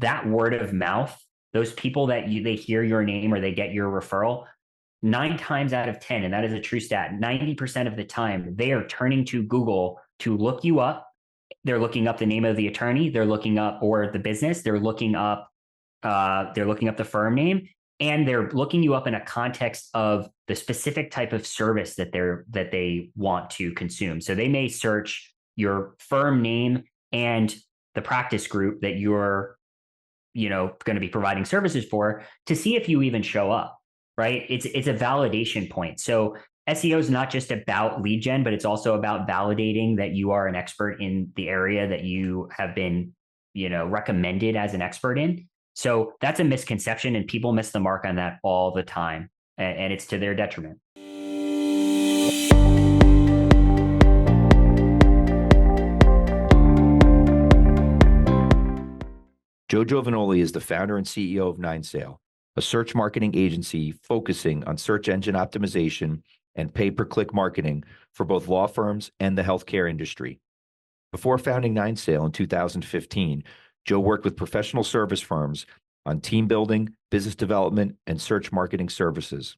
that word of mouth, those people that they hear your name or they get your referral, 9 times out of 10, and that is a true stat, 90% of the time, they are turning to Google to look you up. They're looking up the name of the attorney, they're looking up, or the business, they're looking up the firm name, and they're looking you up in a context of the specific type of service that they want to consume. So they may search your firm name and the practice group that you're, going to be providing services for, to see if you even show up, right? It's a validation point. So SEO is not just about lead gen, but it's also about validating that you are an expert in the area that you have been, recommended as an expert in. So that's a misconception, and people miss the mark on that all the time, and it's to their detriment. Joe Giovannoli is the founder and CEO of NineSail, a search marketing agency focusing on search engine optimization and pay-per-click marketing for both law firms and the healthcare industry. Before founding NineSail in 2015, Joe worked with professional service firms on team building, business development, and search marketing services.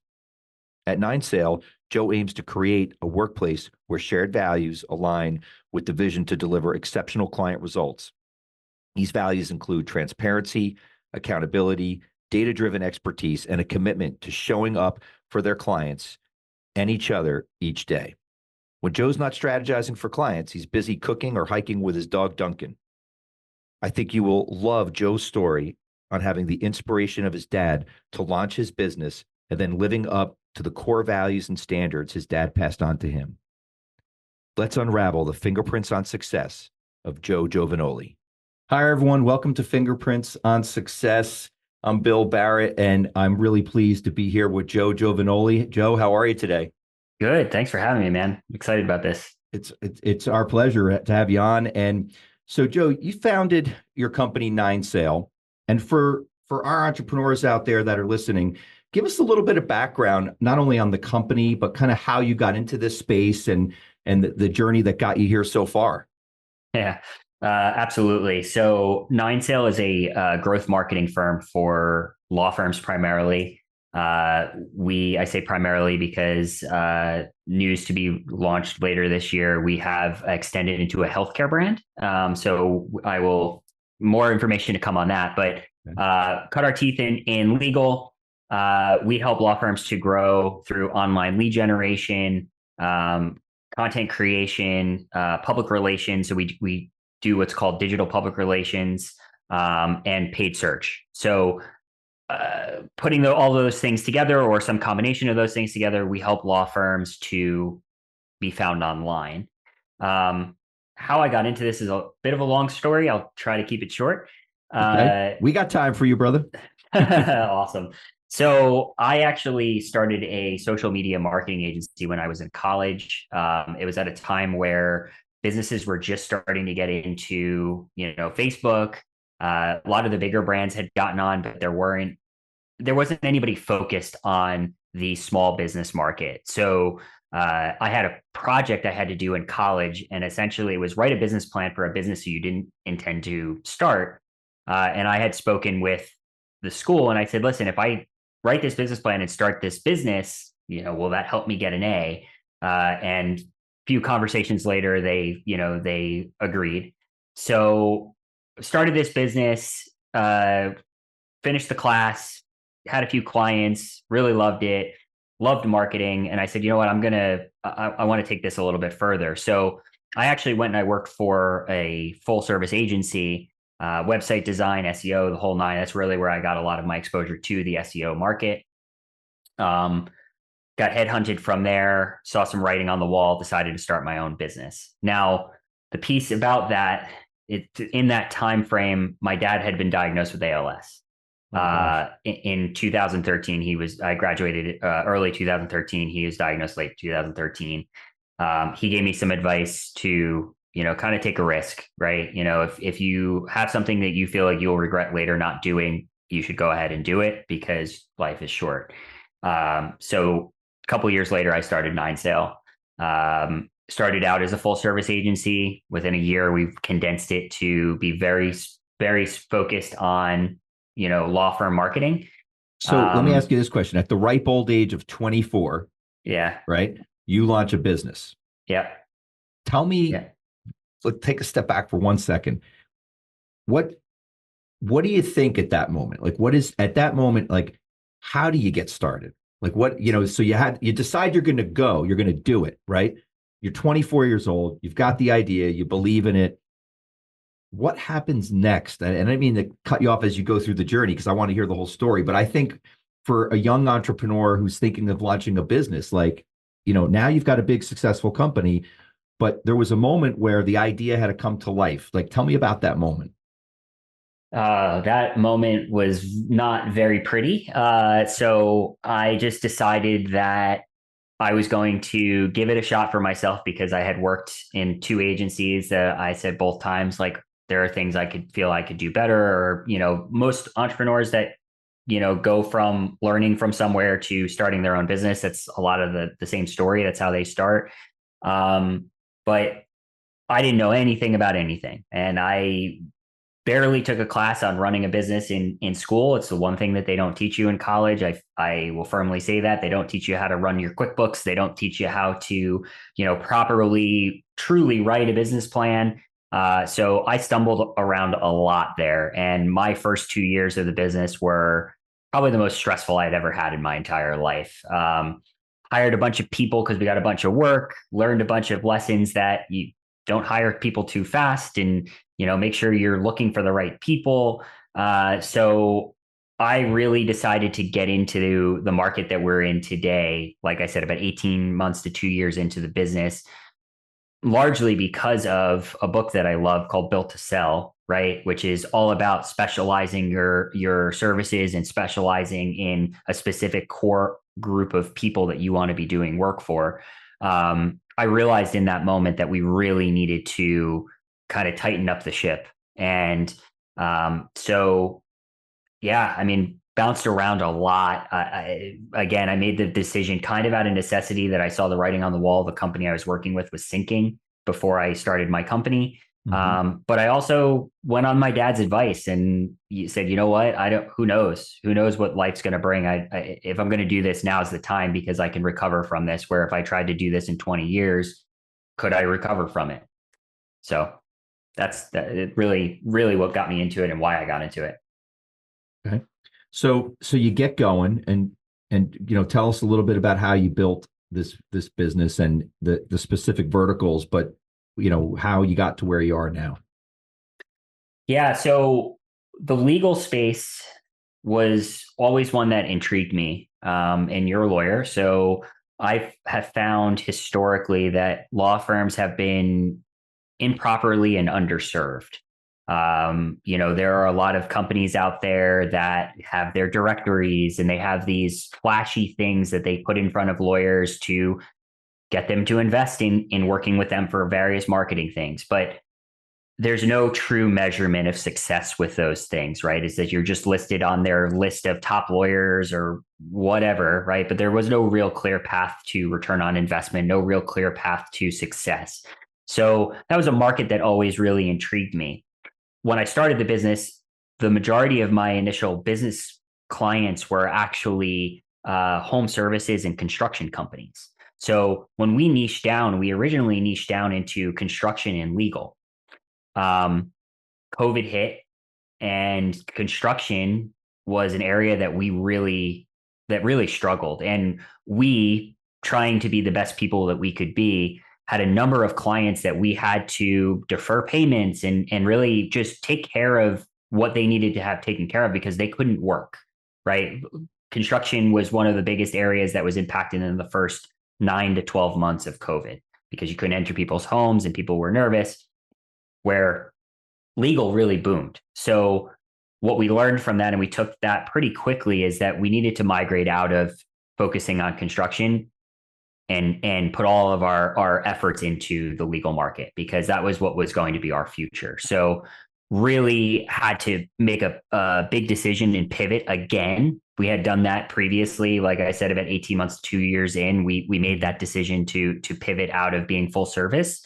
At NineSail, Joe aims to create a workplace where shared values align with the vision to deliver exceptional client results. These values include transparency, accountability, data-driven expertise, and a commitment to showing up for their clients and each other each day. When Joe's not strategizing for clients, he's busy cooking or hiking with his dog, Duncan. I think you will love Joe's story on having the inspiration of his dad to launch his business and then living up to the core values and standards his dad passed on to him. Let's unravel the fingerprints on success of Joe Giovannoli. Hi, everyone. Welcome to Fingerprints on Success. I'm Bill Barrett, and I'm really pleased to be here with Joe Giovannoli. Joe, how are you today? Good. Thanks for having me, man. I'm excited about this. It's our pleasure to have you on. And so, Joe, you founded your company NineSail, and for our entrepreneurs out there that are listening, give us a little bit of background, not only on the company, but kind of how you got into this space and the journey that got you here so far. Yeah. Absolutely. So NineSail is a growth marketing firm for law firms primarily. I say primarily because news to be launched later this year, we have extended into a healthcare brand. So more information to come on that, but cut our teeth in legal. We help law firms to grow through online lead generation, content creation, public relations. So we do what's called digital public relations, and paid search. So putting all those things together, or some combination of those things together, we help law firms to be found online. How I got into this is a bit of a long story. I'll try to keep it short. Okay. We got time for you, brother. Awesome. So I actually started a social media marketing agency when I was in college. It was at a time where businesses were just starting to get into, Facebook. A lot of the bigger brands had gotten on, but there wasn't anybody focused on the small business market. So I had a project I had to do in college, and essentially it was write a business plan for a business you didn't intend to start. And I had spoken with the school, and I said, listen, if I write this business plan and start this business, will that help me get an A? And few conversations later, they agreed. So started this business, finished the class, had a few clients, really loved it, loved marketing. And I said, you know what, I want to take this a little bit further. So I actually went and I worked for a full service agency, website design, SEO, the whole nine. That's really where I got a lot of my exposure to the SEO market. Got headhunted from there, saw some writing on the wall, decided to start my own business. Now, the piece about that, in that time frame, my dad had been diagnosed with ALS. In 2013, I graduated early 2013. He was diagnosed late 2013. He gave me some advice to, kind of take a risk, right? If you have something that you feel like you'll regret later not doing, you should go ahead and do it, because life is short. So a couple of years later, I started NineSail. Started out as a full service agency. Within a year, we've condensed it to be very very focused on, law firm marketing. So let me ask Um, you this question. At the ripe old age of 24, yeah, right? You launch a business. yeah, Tell me, yeah. let's take a step back for 1 second. What what do you think at that moment? Like what is at that moment, like how do you get started? Like what, so you decide you're going to do it, right? You're 24 years old, you've got the idea, you believe in it. What happens next? And I didn't mean to cut you off as you go through the journey because I want to hear the whole story. But I think for a young entrepreneur who's thinking of launching a business, like, now you've got a big successful company, but there was a moment where the idea had to come to life. Like, tell me about that moment. That moment was not very pretty. So I just decided that I was going to give it a shot for myself because I had worked in two agencies. I said both times, like, there are things I could feel I could do better. Or, most entrepreneurs that, go from learning from somewhere to starting their own business, that's a lot of the same story. That's how they start. But I didn't know anything about anything. And I barely took a class on running a business in school. It's the one thing that they don't teach you in college. I will firmly say that they don't teach you how to run your QuickBooks. They don't teach you how to, properly, truly write a business plan. So I stumbled around a lot there. And my first 2 years of the business were probably the most stressful I'd ever had in my entire life. Hired a bunch of people because we got a bunch of work, learned a bunch of lessons that you don't hire people too fast, and make sure you're looking for the right people. So I really decided to get into the market that we're in today. Like I said, about 18 months to 2 years into the business, largely because of a book that I love called Built to Sell, right? Which is all about specializing your services and specializing in a specific core group of people that you want to be doing work for. I realized in that moment that we really needed to kind of tighten up the ship. And so, yeah, I mean, bounced around a lot. Again, I made the decision kind of out of necessity that I saw the writing on the wall. The company I was working with was sinking before I started my company. Mhm. But I also went on my dad's advice and said, you know what? I don't, who knows what life's going to bring. If I'm going to do this, now is the time because I can recover from this. Where if I tried to do this in 20 years, could I recover from it? So that's really, really what got me into it and why I got into it. Okay. So you get going and tell us a little bit about how you built this business and the specific verticals, but how you got to where you are now. Yeah. So the legal space was always one that intrigued me. And you're a lawyer. So I have found historically that law firms have been improperly and underserved. There are a lot of companies out there that have their directories and they have these flashy things that they put in front of lawyers to get them to invest in working with them for various marketing things. But there's no true measurement of success with those things, right? Is that you're just listed on their list of top lawyers or whatever, right? But there was no real clear path to return on investment, no real clear path to success. So that was a market that always really intrigued me. When I started the business, the majority of my initial business clients were actually home services and construction companies. So when we niched down, we originally niched down into construction and legal. um, COVID hit, and construction was an area that really struggled. And we, trying to be the best people that we could be, had a number of clients that we had to defer payments and really just take care of what they needed to have taken care of because they couldn't work. Right. Construction was one of the biggest areas that was impacted in the first 9 to 12 months of COVID because you couldn't enter people's homes and people were nervous. Where legal really boomed. So what we learned from that, and we took that pretty quickly, is that we needed to migrate out of focusing on construction and put all of our efforts into the legal market because that was what was going to be our future. So really had to make a big decision and pivot again. We had done that previously, like I said, about 18 months, 2 years in, we made that decision to pivot out of being full service.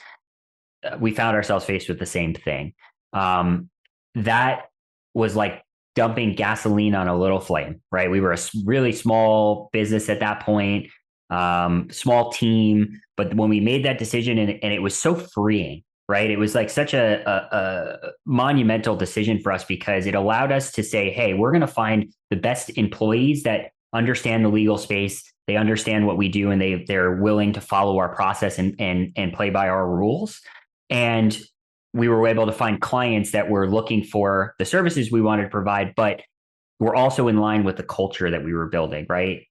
We found ourselves faced with the same thing. Um, that was like dumping gasoline on a little flame, right? We were a really small business at that point, small team. But when we made that decision, and it was so freeing, right? It was like such a monumental decision for us because it allowed us to say, hey, we're going to find the best employees that understand the legal space. They understand what we do, and they're willing to follow our process and play by our rules. And we were able to find clients that were looking for the services we wanted to provide, but we're also in line with the culture that we were building, right?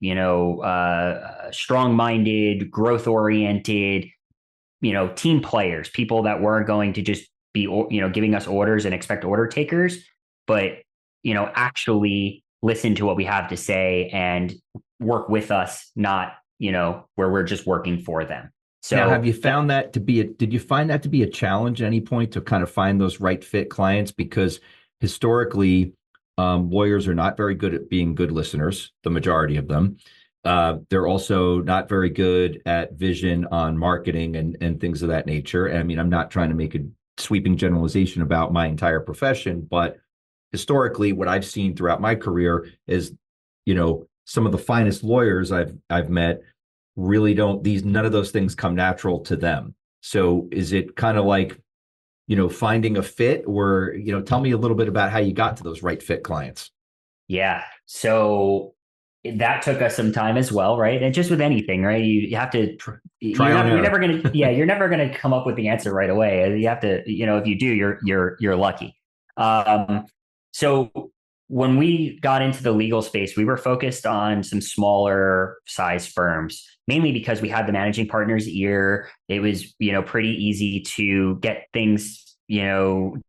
Strong-minded, growth-oriented, team players, people that weren't going to just be, giving us orders and expect order takers, but, actually listen to what we have to say and work with us, not, where we're just working for them. So now, have you found that to be did you find that to be a challenge at any point to kind of find those right fit clients? Because historically, lawyers are not very good at being good listeners, the majority of them. They're also not very good at vision on marketing and things of that nature. I mean, I'm not trying to make a sweeping generalization about my entire profession, but historically, what I've seen throughout my career is, some of the finest lawyers I've met really don't, none of those things come natural to them. So is it kind of like, finding a fit, or, tell me a little bit about how you got to those right fit clients? Yeah. So that took us some time as well, right? And just with anything, right? You have to you're never going to you're never going to come up with the answer right away. You have to, if you do, you're lucky. So when we got into the legal space, we were focused on some smaller size firms, mainly because we had the managing partner's ear. It was, pretty easy to get things,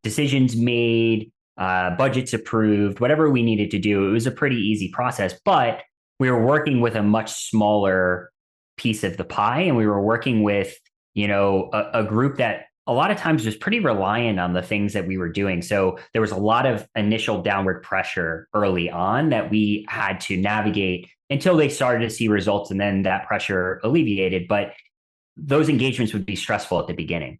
decisions made, budgets approved, whatever we needed to do. It was a pretty easy process, but we were working with a much smaller piece of the pie, and we were working with, a group that a lot of times was pretty reliant on the things that we were doing. So there was a lot of initial downward pressure early on that we had to navigate until they started to see results, and then that pressure alleviated. But those engagements would be stressful at the beginning.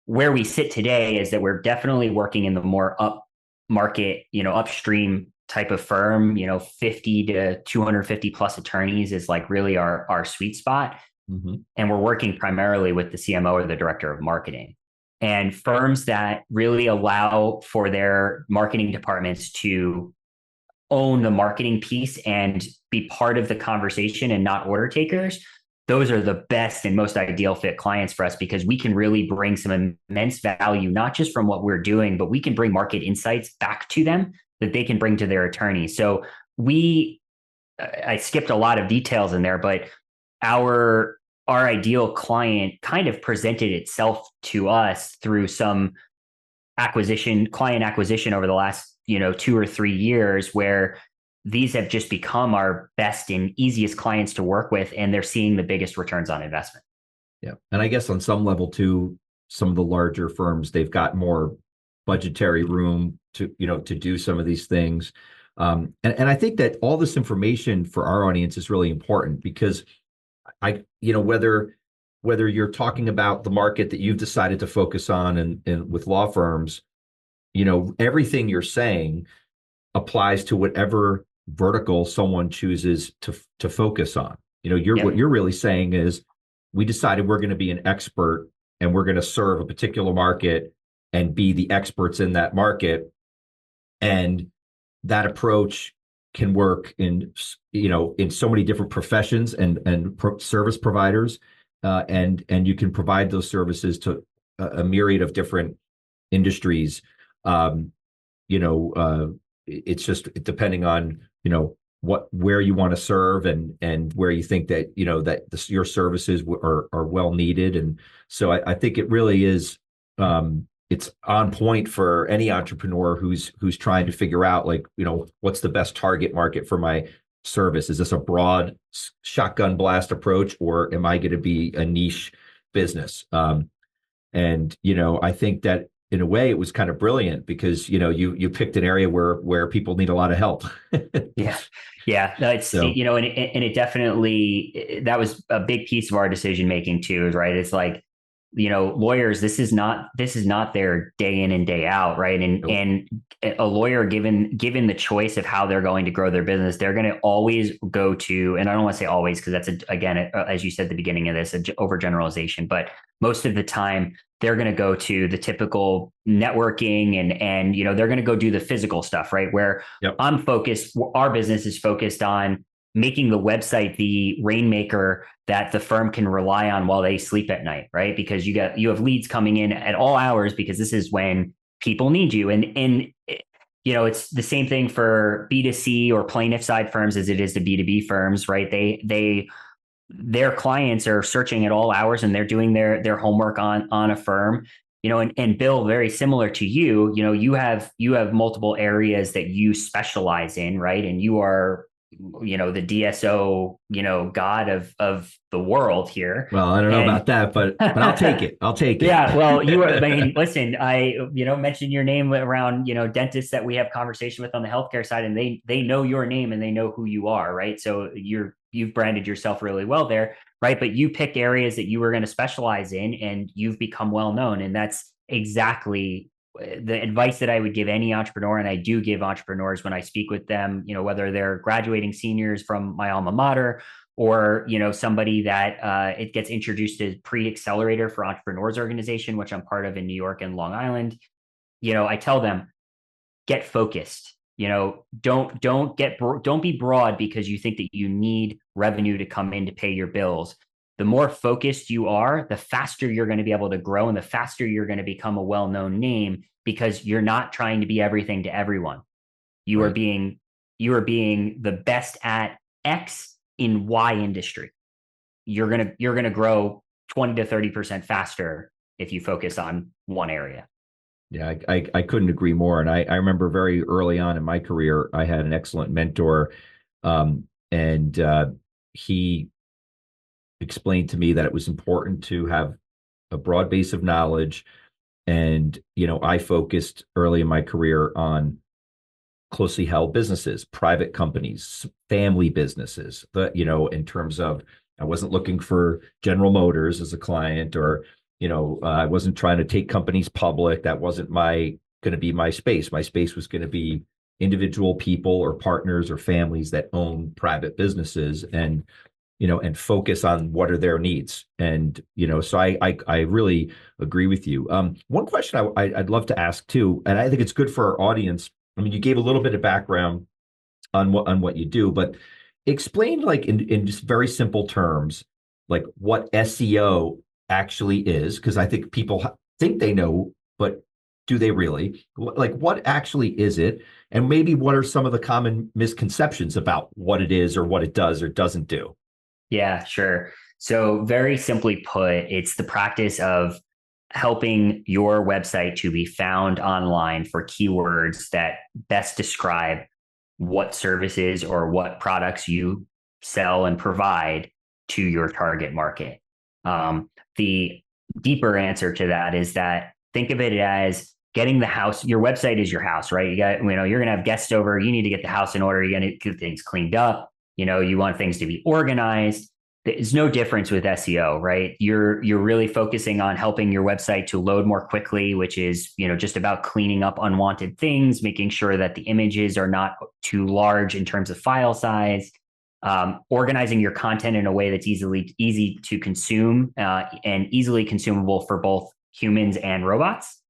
Where we sit today is that we're definitely working in the more up market, upstream type of firm, 50 to 250 plus attorneys is like really our sweet spot. Mm-hmm. And we're working primarily with the CMO or the director of marketing, and firms that really allow for their marketing departments to own the marketing piece and be part of the conversation and not order takers. Those are the best and most ideal fit clients for us, because we can really bring some immense value, not just from what we're doing, but we can bring market insights back to them that they can bring to their attorneys. So I skipped a lot of details in there, but our ideal client kind of presented itself to us through some client acquisition over the last, 2 or 3 years, where these have just become our best and easiest clients to work with, and they're seeing the biggest returns on investment. Yeah. And I guess on some level too, some of the larger firms, they've got more budgetary room to do some of these things. And I think that all this information for our audience is really important, because whether you're talking about the market that you've decided to focus on and with law firms, everything you're saying applies to whatever vertical someone chooses to focus on. What you're really saying is, we decided we're going to be an expert and we're going to serve a particular market and be the experts in that market. And that approach can work in so many different professions and service providers, and you can provide those services to a myriad of different industries. It's just depending on where you want to serve and where you think that your services are well needed. And so I think it really is, it's on point for any entrepreneur who's trying to figure out, what's the best target market for my service? Is this a broad shotgun blast approach, or am I going to be a niche business? I think that in a way it was kind of brilliant, because you picked an area where people need a lot of help. Yeah. No, it's and it definitely, that was a big piece of our decision making too, right? It's like, lawyers, this is not their day in and day out, right? And Nope. and a lawyer, given the choice of how they're going to grow their business, they're going to always go to, and I don't want to say always because that's again, as you said at the beginning of this, an overgeneralization, but most of the time they're going to go to the typical networking, and they're going to go do the physical stuff, right? Where Yep. our business is focused on making the website the rainmaker that the firm can rely on while they sleep at night, right? Because you have leads coming in at all hours, because this is when people need you. And it's the same thing for B2C or plaintiff side firms as it is to B2B firms, right? Their clients are searching at all hours, and they're doing their homework on a firm. And Bill, very similar to you have multiple areas that you specialize in, right? And you are the DSO, god of the world here. Well, I don't know And about that, but I'll take it. I'll take it. yeah, well, I mean, listen, I mentioned your name around dentists that we have conversation with on the healthcare side, and they know your name and they know who you are, right? So you've branded yourself really well there, right? But you pick areas that you were going to specialize in, and you've become well known, and that's exactly the advice that I would give any entrepreneur, and I do give entrepreneurs when I speak with them, whether they're graduating seniors from my alma mater, or somebody that it gets introduced to Pre-Accelerator for Entrepreneurs organization, which I'm part of in New York and Long Island. I tell them, get focused. Don't be broad because you think that you need revenue to come in to pay your bills. The more focused you are, the faster you're going to be able to grow, and the faster you're going to become a well-known name, because you're not trying to be everything to everyone. You are Right. being the best at X in Y industry. You're gonna grow 20 to 30% faster if you focus on one area. Yeah, I couldn't agree more. And I remember very early on in my career, I had an excellent mentor, and he explained to me that it was important to have a broad base of knowledge. And, I focused early in my career on closely held businesses, private companies, family businesses, in terms of, I wasn't looking for General Motors as a client, or, I wasn't trying to take companies public. That wasn't going to be my space. My space was going to be individual people or partners or families that own private businesses, and focus on what are their needs. And, so I really agree with you. One question I'd love to ask too, and I think it's good for our audience. I mean, you gave a little bit of background on what you do, but explain, like, in just very simple terms, like what SEO actually is, because I think people think they know, but do they really? Like, what actually is it? And maybe what are some of the common misconceptions about what it is, or what it does or doesn't do? Yeah, sure. So very simply put, it's the practice of helping your website to be found online for keywords that best describe what services or what products you sell and provide to your target market. The deeper answer to that is that, think of it as getting the house. Your website is your house, right? You're going to have guests over. You need to get the house in order. You're going to get things cleaned up. You want things to be organized. There's no difference with SEO, right? You're really focusing on helping your website to load more quickly, which is, just about cleaning up unwanted things, making sure that the images are not too large in terms of file size, organizing your content in a way that's easy to consume, and easily consumable for both humans and robots.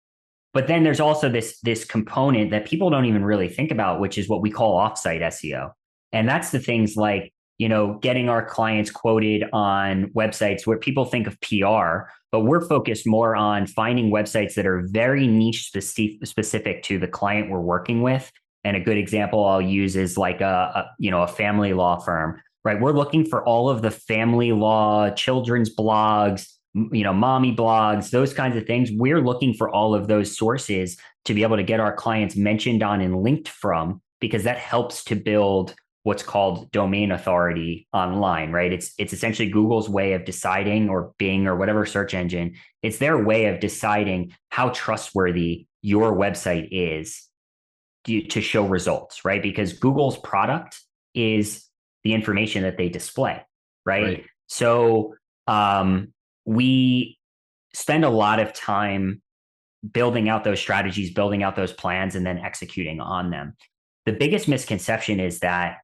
But then there's also this component that people don't even really think about, which is what we call offsite SEO. And that's the things like, getting our clients quoted on websites where people think of PR, but we're focused more on finding websites that are very niche specific to the client we're working with. And a good example I'll use is like a family law firm, right? We're looking for all of the family law, children's blogs, mommy blogs, those kinds of things. We're looking for all of those sources to be able to get our clients mentioned on and linked from, because that helps to build what's called domain authority online, right? It's essentially Google's way of deciding, or Bing or whatever search engine, it's their way of deciding how trustworthy your website is to show results, right? Because Google's product is the information that they display, right? Right. So we spend a lot of time building out those strategies, building out those plans, and then executing on them. The biggest misconception is that,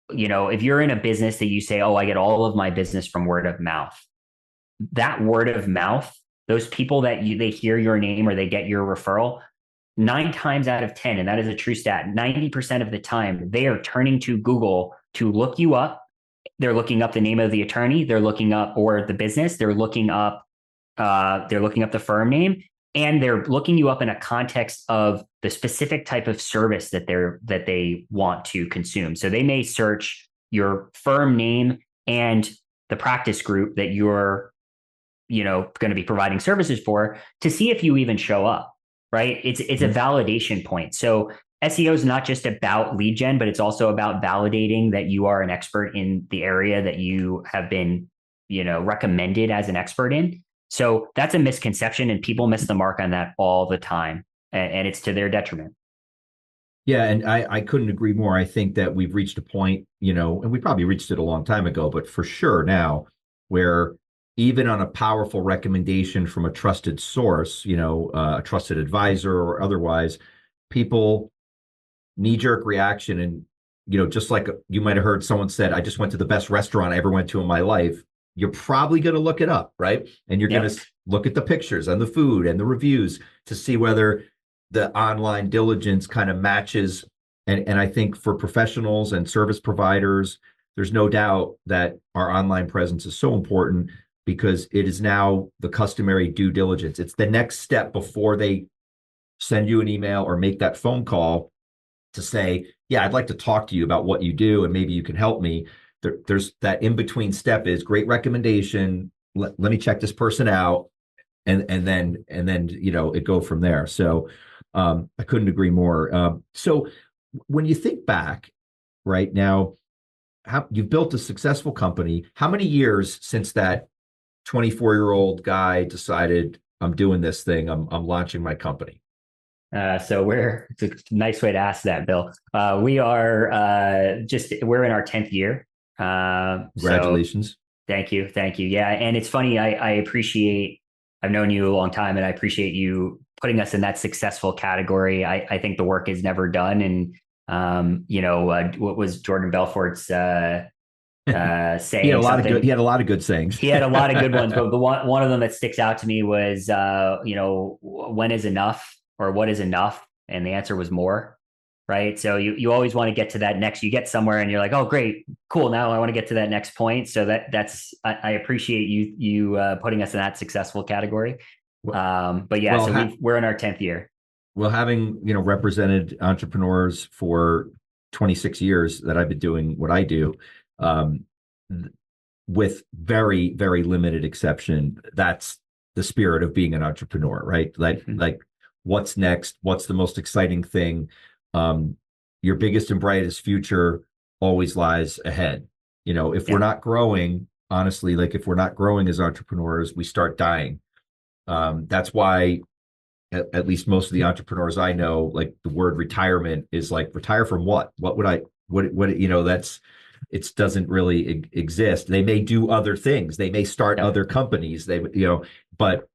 if you're in a business that you say, oh, I get all of my business from word of mouth, that word of mouth, those people that they hear your name or they get your referral, 9 times out of 10, and that is a true stat, 90% of the time, they are turning to Google to look you up. They're looking up the name of the attorney, they're looking up, or the business, they're looking up the firm name, and they're looking you up in a context of the specific type of service that they want to consume. So they may search your firm name and the practice group that you're, going to be providing services for, to see if you even show up, right? It's a validation point. So SEO is not just about lead gen, but it's also about validating that you are an expert in the area that you have been, recommended as an expert in. So that's a misconception, and people miss the mark on that all the time, and it's to their detriment. Yeah, and I couldn't agree more. I think that we've reached a point, and we probably reached it a long time ago, but for sure now, where even on a powerful recommendation from a trusted source, a trusted advisor or otherwise, people knee-jerk reaction. And, just like you might have heard someone said, I just went to the best restaurant I ever went to in my life. You're probably going to look it up, right? And you're going to look at the pictures and the food and the reviews to see whether the online diligence kind of matches. And I think for professionals and service providers, there's no doubt that our online presence is so important, because it is now the customary due diligence. It's the next step before they send you an email or make that phone call to say, yeah, I'd like to talk to you about what you do and maybe you can help me. There's that in-between step is great recommendation. Let me check this person out. And then it go from there. So I couldn't agree more. So when you think back right now, how you've built a successful company, how many years since that 24-year-old guy decided, I'm doing this thing, I'm launching my company? So it's a nice way to ask that, Bill. We are we're in our 10th year. Congratulations. So thank you. Yeah. And it's funny. I've known you a long time, and I appreciate you putting us in that successful category. I think the work is never done. And, what was Jordan Belfort's, saying? He had a lot of good sayings. He had a lot of good ones, but the one of them that sticks out to me was, when is enough, or what is enough? And the answer was more, right? So you always want to get to that next, you get somewhere and you're like, oh, great, cool. Now I want to get to that next point. So I appreciate you putting us in that successful category. But yeah, so we're in our 10th year. Well, having, represented entrepreneurs for 26 years that I've been doing what I do, with very, very limited exception, that's the spirit of being an entrepreneur, right? Like what's next? What's the most exciting thing? Your biggest and brightest future always lies ahead. If we're not growing, honestly, like if we're not growing as entrepreneurs, we start dying. That's why at least most of the entrepreneurs I know, like the word retirement is like, retire from what? It doesn't really exist. They may do other things. They may start other companies. But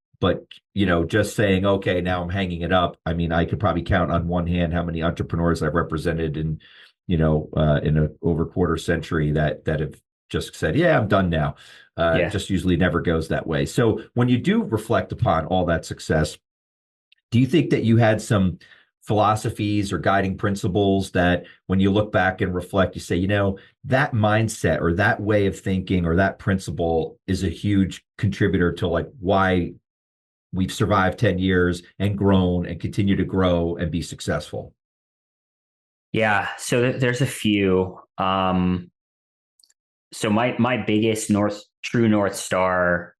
just saying, okay, now I'm hanging it up. I mean, I could probably count on one hand how many entrepreneurs I've represented in over quarter century that have just said, yeah, I'm done now. It just usually never goes that way. So when you do reflect upon all that success, do you think that you had some philosophies or guiding principles that when you look back and reflect, you say, that mindset or that way of thinking or that principle is a huge contributor to like why we've survived 10 years and grown and continue to grow and be successful? Yeah. So there's a few. So my biggest true North Star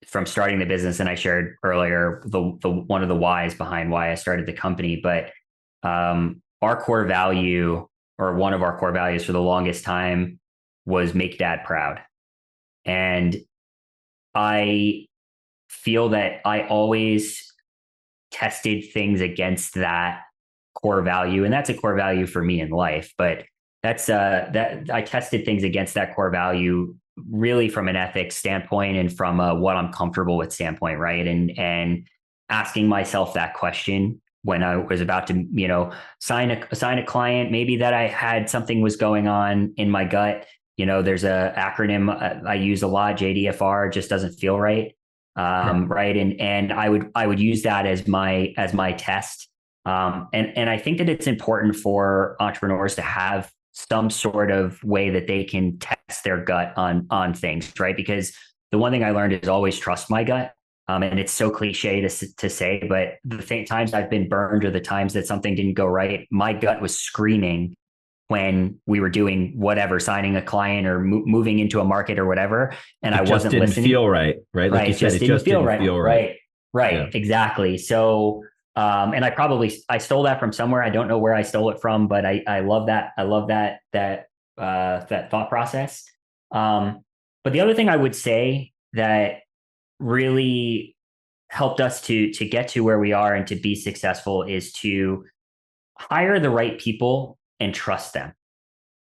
from starting the business, and I shared earlier the one of the whys behind why I started the company, but our core value, or one of our core values for the longest time, was make dad proud. And I feel that I always tested things against that core value, and that's a core value for me in life, but that I tested things against that core value really from an ethics standpoint and from a what I'm comfortable with standpoint, right? And asking myself that question when I was about to, sign a client, maybe that I had something was going on in my gut. There's a acronym I use a lot, JDFR, just doesn't feel right. Right. And I would use that as my test. And I think that it's important for entrepreneurs to have some sort of way that they can test their gut on things, right? Because the one thing I learned is always trust my gut. And it's so cliche to say, but the times I've been burned or the times that something didn't go right, my gut was screaming when we were doing whatever, signing a client or moving into a market or whatever, and I wasn't listening. It just didn't feel right, right? Like Right, you said, it just didn't feel right. Right, Yeah. exactly. So, and I stole that from somewhere. I don't know where I stole it from, but I love that. I love that thought process. But the other thing I would say that really helped us to get to where we are and to be successful is to hire the right people and trust them.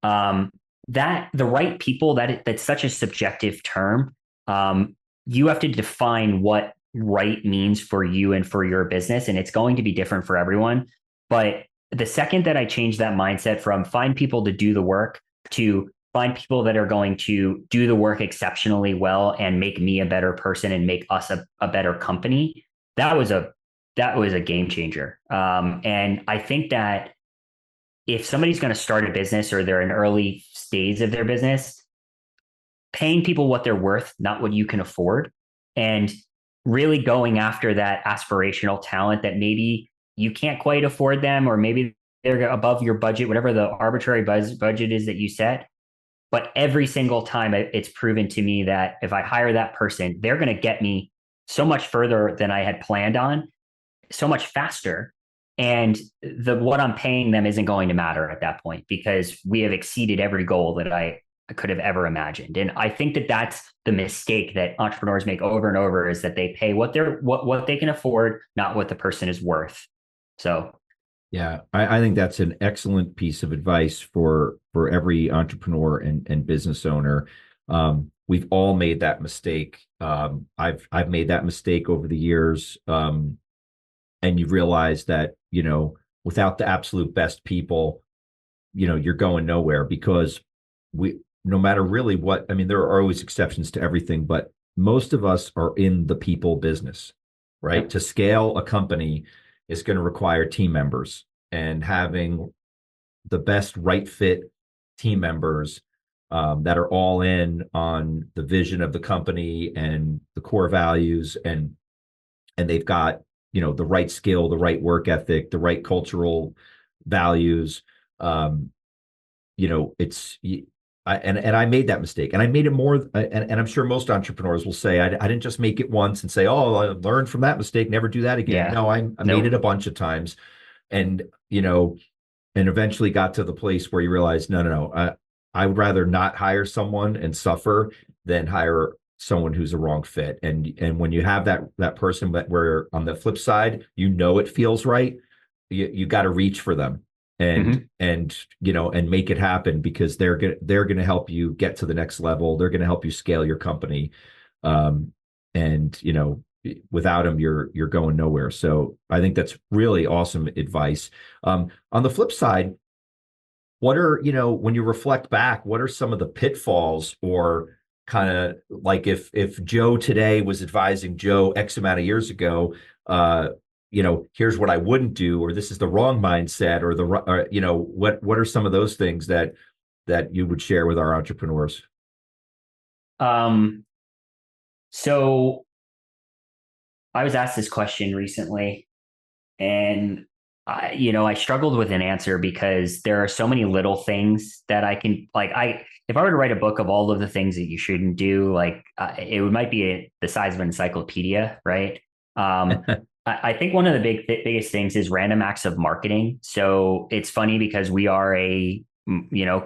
That the right people, that's such a subjective term. You have to define what right means for you and for your business, and it's going to be different for everyone. But the second that I changed that mindset from find people to do the work to find people that are going to do the work exceptionally well and make me a better person and make us a better company, that was a game changer. And I think that if somebody's going to start a business or they're in early stage of their business, paying people what they're worth, not what you can afford, and really going after that aspirational talent that maybe you can't quite afford them, or maybe they're above your budget, whatever the arbitrary budget is that you set. But every single time it's proven to me that if I hire that person, they're going to get me so much further than I had planned on, so much faster. And what I'm paying them isn't going to matter at that point because we have exceeded every goal that I could have ever imagined. And I think that that's the mistake that entrepreneurs make over and over, is that they pay what they can afford, not what the person is worth. So yeah, I think that's an excellent piece of advice for every entrepreneur and business owner. We've all made that mistake. I've made that mistake over the years. And you realize that, without the absolute best people, you're going nowhere, because no matter really what, I mean, there are always exceptions to everything, but most of us are in the people business, right? Yep. To scale a company is going to require team members, and having the best right fit team members that are all in on the vision of the company and the core values, and they've got, the right skill, the right work ethic, the right cultural values. I made that mistake, and I made it more. And I'm sure most entrepreneurs will say, I didn't just make it once and say, oh, I learned from that mistake, never do that again. Yeah. No, I made it a bunch of times, and and eventually got to the place where you realize, no, I would rather not hire someone and suffer than hire someone who's a wrong fit. And when you have that person, but where on the flip side, it feels right, you got to reach for them and make it happen, because they're going to help you get to the next level. They're going to help you scale your company. Without them, you're going nowhere. So I think that's really awesome advice. On the flip side, what are, when you reflect back, what are some of the pitfalls, or kind of like if Joe today was advising Joe X amount of years ago, here's what I wouldn't do, or this is the wrong mindset, what are some of those things that you would share with our entrepreneurs? So I was asked this question recently, and I struggled with an answer, because there are so many little things that I can, if I were to write a book of all of the things that you shouldn't do, it might be the size of an encyclopedia, right? I think one of the biggest things is random acts of marketing. So it's funny because we are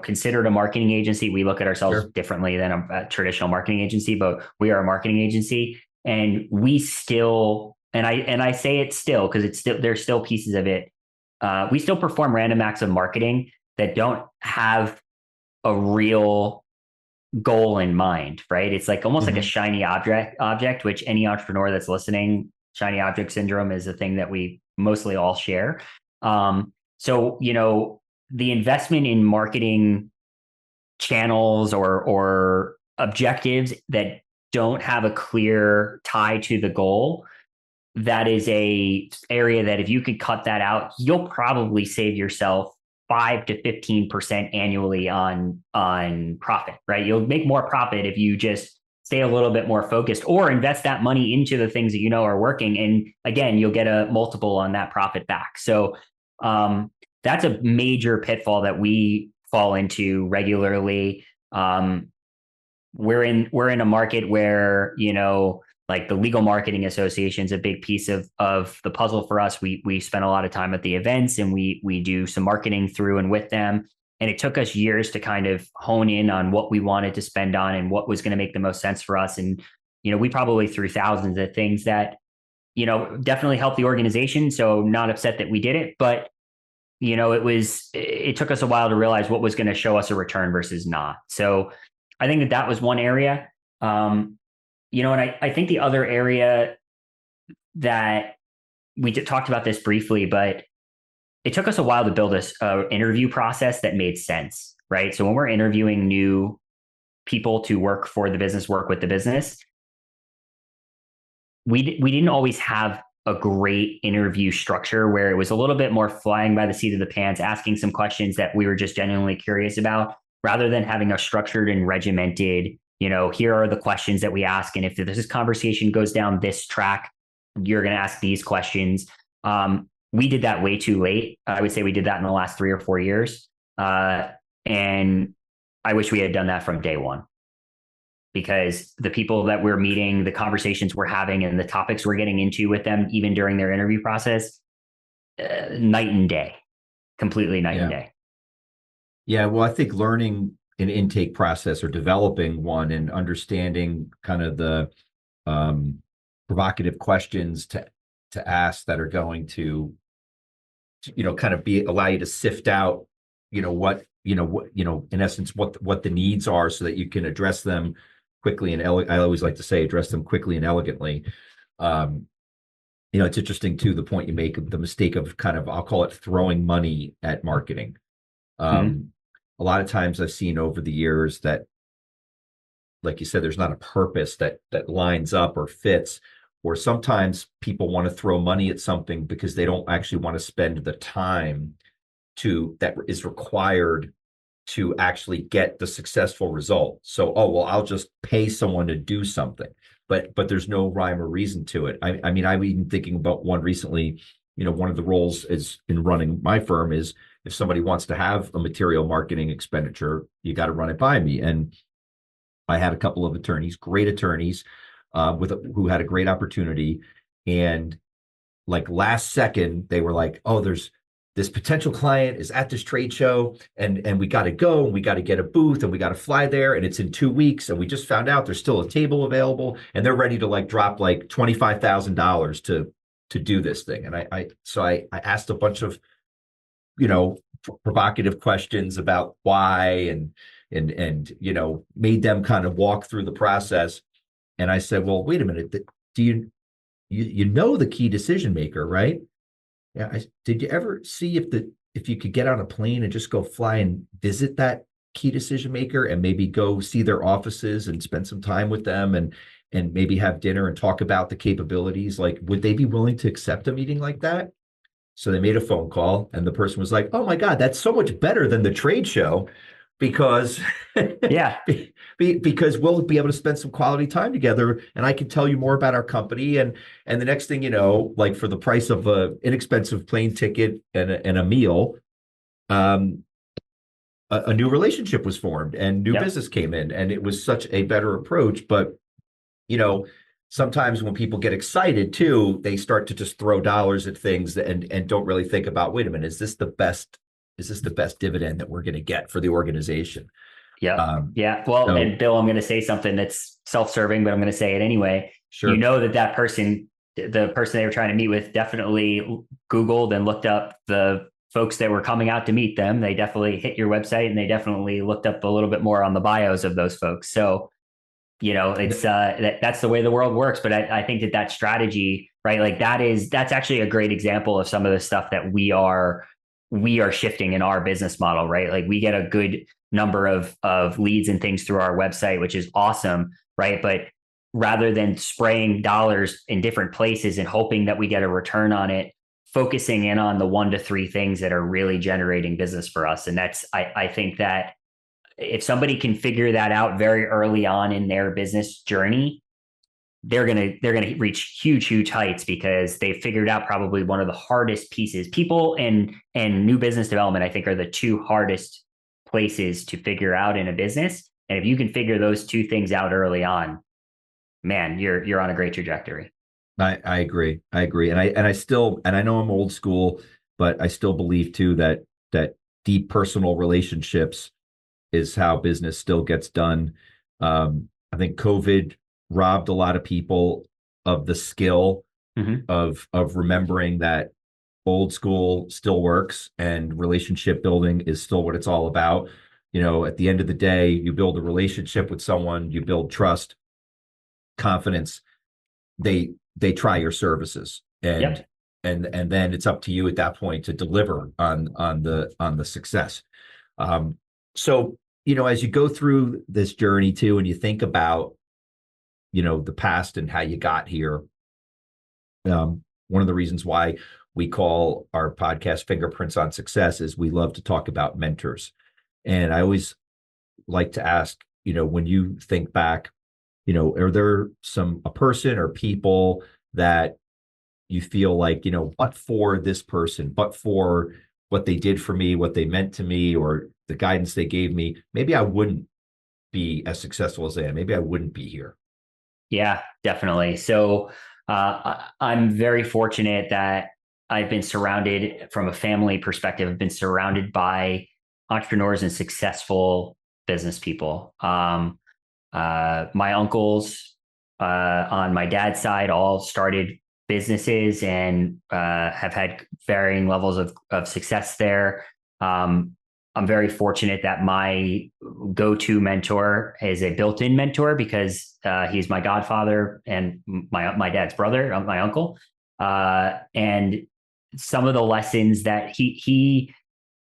considered a marketing agency. We look at ourselves differently than a traditional marketing agency, but we are a marketing agency, and we still, and I say it still, because there's still pieces of it. We still perform random acts of marketing that don't have a real goal in mind, right? It's like almost like a shiny object, which any entrepreneur that's listening, shiny object syndrome is a thing that we mostly all share. So, the investment in marketing channels or objectives that don't have a clear tie to the goal, that is a area that if you could cut that out, you'll probably save yourself 5 to 15% annually on profit, right? You'll make more profit if you just stay a little bit more focused or invest that money into the things that you know are working. And again, you'll get a multiple on that profit back. So that's a major pitfall that we fall into regularly. We're in a market where, like the Legal Marketing Association is a big piece of the puzzle for us. We spend a lot of time at the events, and we do some marketing through and with them. And it took us years to kind of hone in on what we wanted to spend on and what was going to make the most sense for us. And, we probably threw thousands of things that, definitely helped the organization. So not upset that we did it, but it took us a while to realize what was going to show us a return versus not. So I think that was one area. And I think the other area that we talked about this briefly, but it took us a while to build a interview process that made sense, right? So when we're interviewing new people to work for the business, work with the business, we didn't always have a great interview structure where it was a little bit more flying by the seat of the pants, asking some questions that we were just genuinely curious about, rather than having a structured and regimented, here are the questions that we ask. And if this conversation goes down this track, you're going to ask these questions. We did that way too late. I would say we did that in the last 3 or 4 years. And I wish we had done that from day one, because the people that we're meeting, the conversations we're having, and the topics we're getting into with them, even during their interview process, night and day, completely night and day. Yeah. Well, I think learning an intake process or developing one and understanding kind of the provocative questions to ask that are going to kind of allow you to sift out what in essence what the needs are, so that you can address them quickly and I always like to say address them quickly and elegantly. It's interesting too, the point you make of the mistake of kind of, I'll call it throwing money at marketing. A lot of times I've seen over the years that, like you said, there's not a purpose that lines up or fits, or sometimes people want to throw money at something because they don't actually want to spend the time that is required to actually get the successful result. So, I'll just pay someone to do something, but there's no rhyme or reason to it. I mean, I'm even thinking about one recently. One of the roles is in running my firm is, if somebody wants to have a material marketing expenditure, you got to run it by me. And I had a couple of attorneys, great attorneys, who had a great opportunity. And like last second, they were like, "Oh, there's this potential client is at this trade show, and we got to go, and we got to get a booth, and we got to fly there, and it's in 2 weeks, and we just found out there's still a table available, and they're ready to like drop like $25,000 to do this thing." And I asked a bunch of provocative questions about why, and made them kind of walk through the process. And I said, "Well, wait a minute, do you know the key decision maker, right? Yeah. Did you ever see if you could get on a plane and just go fly and visit that key decision maker and maybe go see their offices and spend some time with them and maybe have dinner and talk about the capabilities? Like, would they be willing to accept a meeting like that?" So they made a phone call, and the person was like, "Oh my God, that's so much better than the trade show, because because we'll be able to spend some quality time together, and I can tell you more about our company." And the next thing you know, like for the price of an inexpensive plane ticket and a meal, a new relationship was formed and new business came in, and it was such a better approach. But sometimes when people get excited too, they start to just throw dollars at things and don't really think about, wait a minute, is this the best dividend that we're going to get for the organization? Yeah. Well, and Bill, I'm going to say something that's self-serving, but I'm going to say it anyway. Sure. That person, the person they were trying to meet with, definitely Googled and looked up the folks that were coming out to meet them, they definitely hit your website and they definitely looked up a little bit more on the bios of those folks. So, it's that's the way the world works. But I think that strategy, right? Like that's actually a great example of some of the stuff that we are shifting in our business model, right? Like we get a good number of leads and things through our website, which is awesome, right? But rather than spraying dollars in different places and hoping that we get a return on it, focusing in on the 1 to 3 things that are really generating business for us. And I think that if somebody can figure that out very early on in their business journey, they're gonna reach huge heights, because they figured out probably one of the hardest pieces. People and new business development, I think, are the 2 hardest places to figure out in a business. And if you can figure those 2 things out early on, man, you're on a great trajectory. I agree. And I know I'm old school, but I still believe too that deep personal relationships is how business still gets done. I think COVID robbed a lot of people of the skill of remembering that old school still works and relationship building is still what it's all about. At the end of the day, you build a relationship with someone, you build trust, confidence. They try your services, and then it's up to you at that point to deliver on the success. So as you go through this journey too, and you think about the past and how you got here, one of the reasons why we call our podcast Fingerprints on Success is we love to talk about mentors. And I always like to ask, when you think back, are there a person or people that you feel like, but for this person, but for what they did for me, what they meant to me, or the guidance they gave me, maybe I wouldn't be as successful as I am. Maybe I wouldn't be here. Yeah, definitely. So I'm very fortunate that I've been surrounded, from a family perspective, I've been surrounded by entrepreneurs and successful business people. My uncles on my dad's side all started businesses and have had varying levels of success there. I'm very fortunate that my go-to mentor is a built-in mentor, because he's my godfather and my dad's brother, my uncle. And some of the lessons that he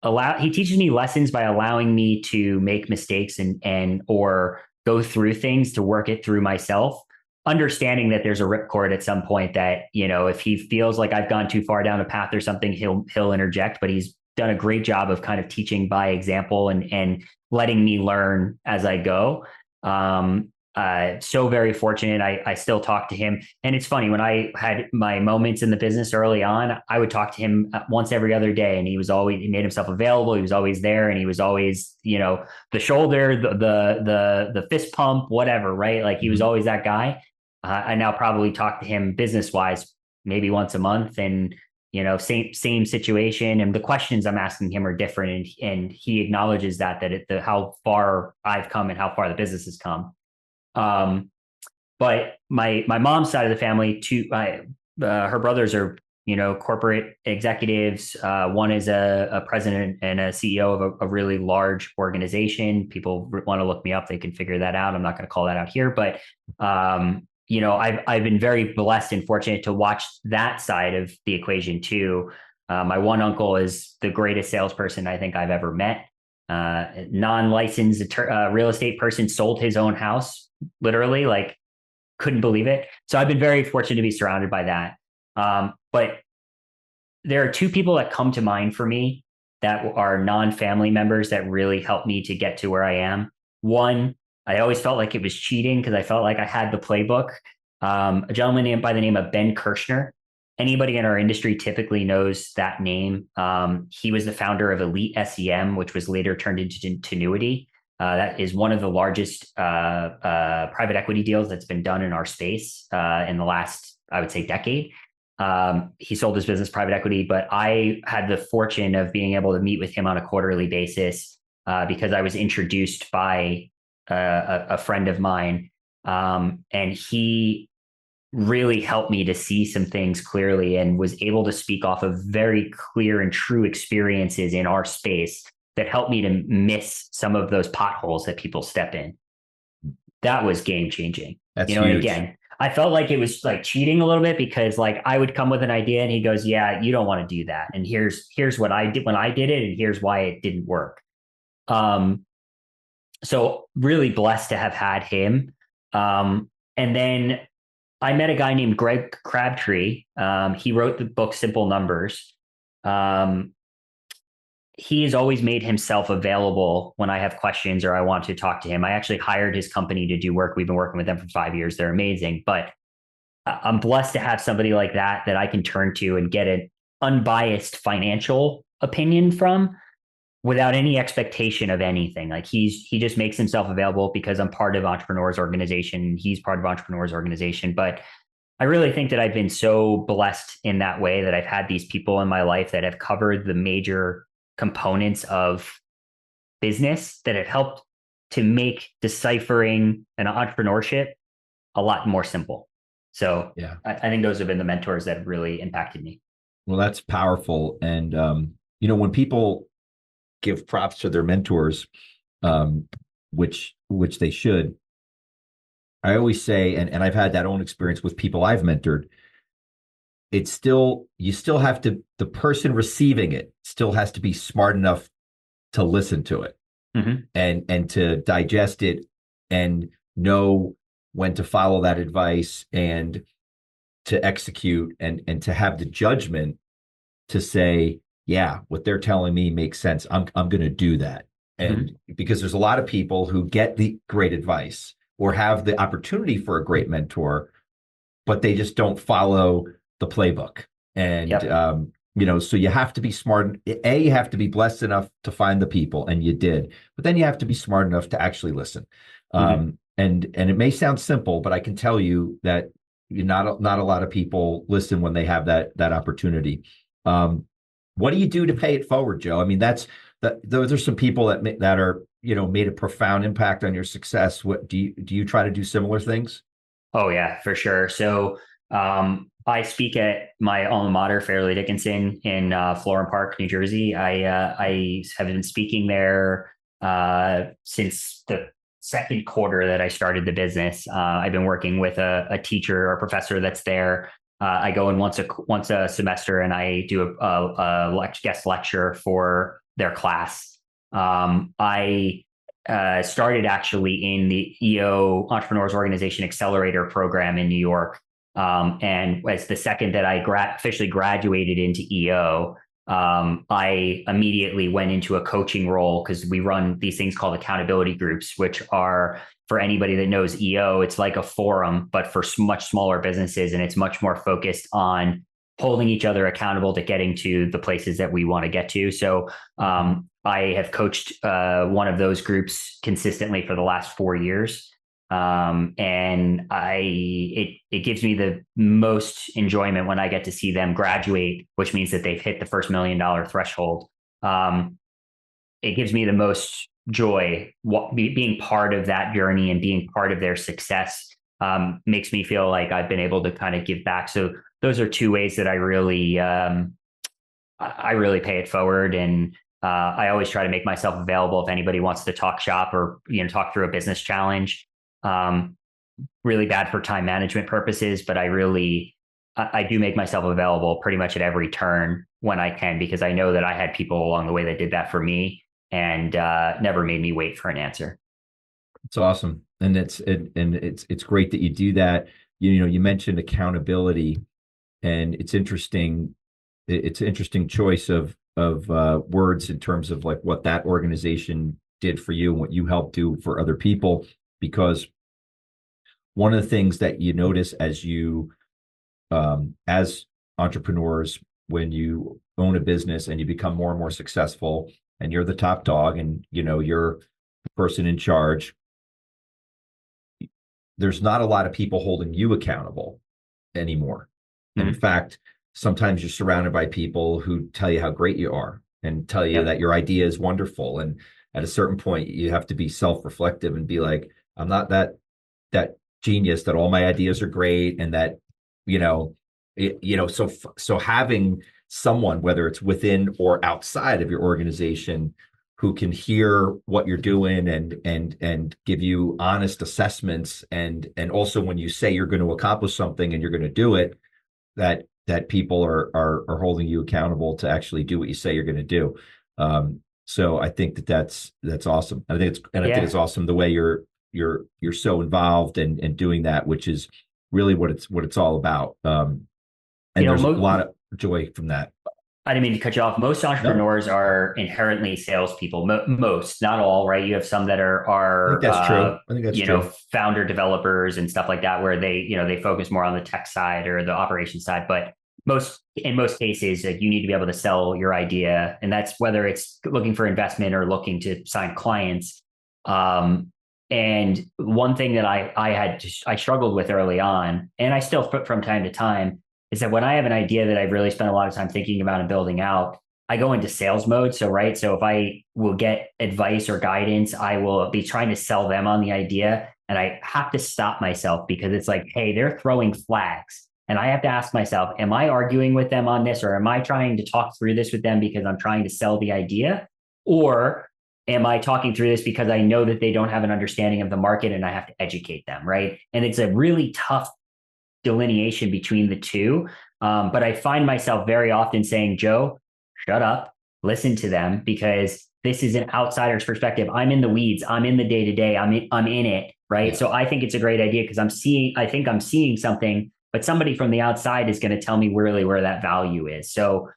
teaches me lessons by allowing me to make mistakes and or go through things to work it through myself, understanding that there's a ripcord at some point that, if he feels like I've gone too far down a path or something, he'll interject, but he's done a great job of kind of teaching by example and letting me learn as I go. So very fortunate. I still talk to him. And it's funny, when I had my moments in the business early on, I would talk to him once every other day, and he made himself available. He was always there, and he was always, the shoulder, the fist pump, whatever, right? Like he was always that guy. I now probably talk to him business wise, maybe once a month, and same situation, and the questions I'm asking him are different, and he acknowledges that how far I've come and how far the business has come. But my mom's side of the family too, her brothers are corporate executives. One is a president and a CEO of a really large organization. People want to look me up, they can figure that out. I'm not going to call that out here, but I've been very blessed and fortunate to watch that side of the equation too. My one uncle is the greatest salesperson I think I've ever met. Non-licensed real estate person, sold his own house, literally, like couldn't believe it. So I've been very fortunate to be surrounded by that. But there are 2 people that come to mind for me that are non-family members that really helped me to get to where I am. One, I always felt like it was cheating because I felt like I had the playbook. A gentleman by the name of Ben Kirshner. Anybody in our industry typically knows that name. He was the founder of Elite SEM, which was later turned into Tenuity. That is one of the largest private equity deals that's been done in our space in the last, I would say, decade. He sold his business private equity, but I had the fortune of being able to meet with him on a quarterly basis because I was introduced by a friend of mine. And he really helped me to see some things clearly and was able to speak off of very clear and true experiences in our space that helped me to miss some of those potholes that people step in. That was game changing. That's And huge. again, I felt like it was like cheating a little bit because like I would come with an idea and he goes, "Yeah, you don't want to do that." And here's what I did when I did it, and here's why it didn't work. Um, so really blessed to have had him. And then I met a guy named Greg Crabtree. He wrote the book Simple Numbers. Um, he has always made himself available when I have questions or I want to talk to him. I actually hired his company to do work. We've been working with them for 5 years. They're amazing. But I'm blessed to have somebody like that I can turn to and get an unbiased financial opinion from without any expectation of anything. Like he just makes himself available because I'm part of Entrepreneurs Organization. He's part of Entrepreneurs Organization. But I really think that I've been so blessed in that way that I've had these people in my life that have covered the major components of business that have helped to make deciphering an entrepreneurship a lot more simple. So Yeah. I think those have been the mentors that have really impacted me. Well, that's powerful. And, when people give props to their mentors, which they should, I always say, and I've had that own experience with people I've mentored, you still have to, the person receiving it still has to be smart enough to listen to it Mm-hmm. and to digest it and know when to follow that advice and to execute and to have the judgment to say, yeah, what they're telling me makes sense. I'm going to do that. And because there's a lot of people who get the great advice or have the opportunity for a great mentor, but they just don't follow the playbook. And, Yep. so you have to be smart. You have to be blessed enough to find the people, and you did. But then you have to be smart enough to actually listen. Mm-hmm. And it may sound simple, but I can tell you that not a lot of people listen when they have that opportunity. What do you do to pay it forward, Joe? I mean, those are some people that are made a profound impact on your success. What do you try to do similar things? Oh yeah, for sure. So I speak at my alma mater, Fairleigh Dickinson, in Florham Park, New Jersey. I have been speaking there since the second quarter that I started the business. I've been working with a teacher or professor that's there. I go in once a semester and I do a guest lecture for their class. I started actually in the EO Entrepreneurs Organization Accelerator program in New York. And as the second that I officially graduated into EO, I immediately went into a coaching role because we run these things called accountability groups, which are, for anybody that knows EO, it's like a forum, but for much smaller businesses. And it's much more focused on holding each other accountable to getting to the places that we want to get to. So I have coached one of those groups consistently for the last 4 years. And it gives me the most enjoyment when I get to see them graduate, which means that they've hit the first $1 million threshold. It gives me the most joy being part of that journey and being part of their success. Makes me feel like I've been able to kind of give back. So those are two ways that I really pay it forward. And I always try to make myself available if anybody wants to talk shop or talk through a business challenge. Really bad for time management purposes, but I do make myself available pretty much at every turn when I can, because I know that I had people along the way that did that for me and never made me wait for an answer. It's awesome, and it's great that you do that. You mentioned accountability, and it's interesting. It's an interesting choice of words in terms of like what that organization did for you and what you helped do for other people. Because one of the things that you notice as entrepreneurs, when you own a business and you become more and more successful, and you're the top dog, and you're the person in charge, there's not a lot of people holding you accountable anymore. And in fact, sometimes you're surrounded by people who tell you how great you are and tell you that your idea is wonderful. And at a certain point, you have to be self-reflective and be like, I'm not that genius, that all my ideas are great, and that, so having someone, whether it's within or outside of your organization, who can hear what you're doing and give you honest assessments, and also when you say you're going to accomplish something and you're going to do it, that people are holding you accountable to actually do what you say you're going to do. So I think that's awesome. I think it's awesome the way you're so involved and doing that, which is really what it's all about. And there's a lot of joy from that. I didn't mean to cut you off. Most entrepreneurs are inherently salespeople. Most, not all, right? You have some that I think that's true. I think that's true. Founder developers and stuff like that, where they focus more on the tech side or the operation side. But in most cases, like, you need to be able to sell your idea, and that's whether it's looking for investment or looking to sign clients. And one thing that I struggled with early on, and I still from time to time, is that when I have an idea that I've really spent a lot of time thinking about and building out, I go into sales mode. So if I will get advice or guidance, I will be trying to sell them on the idea. And I have to stop myself, because it's like, hey, they're throwing flags. And I have to ask myself, am I arguing with them on this? Or am I trying to talk through this with them because I'm trying to sell the idea? Or am I talking through this because I know that they don't have an understanding of the market and I have to educate them, right? And it's a really tough delineation between the two. But I find myself very often saying, Joe, shut up, listen to them, because this is an outsider's perspective. I'm in the weeds. I'm in the day-to-day. I'm in it. Right. Yeah. So I think it's a great idea, because I think I'm seeing something, but somebody from the outside is going to tell me really where that value is. So,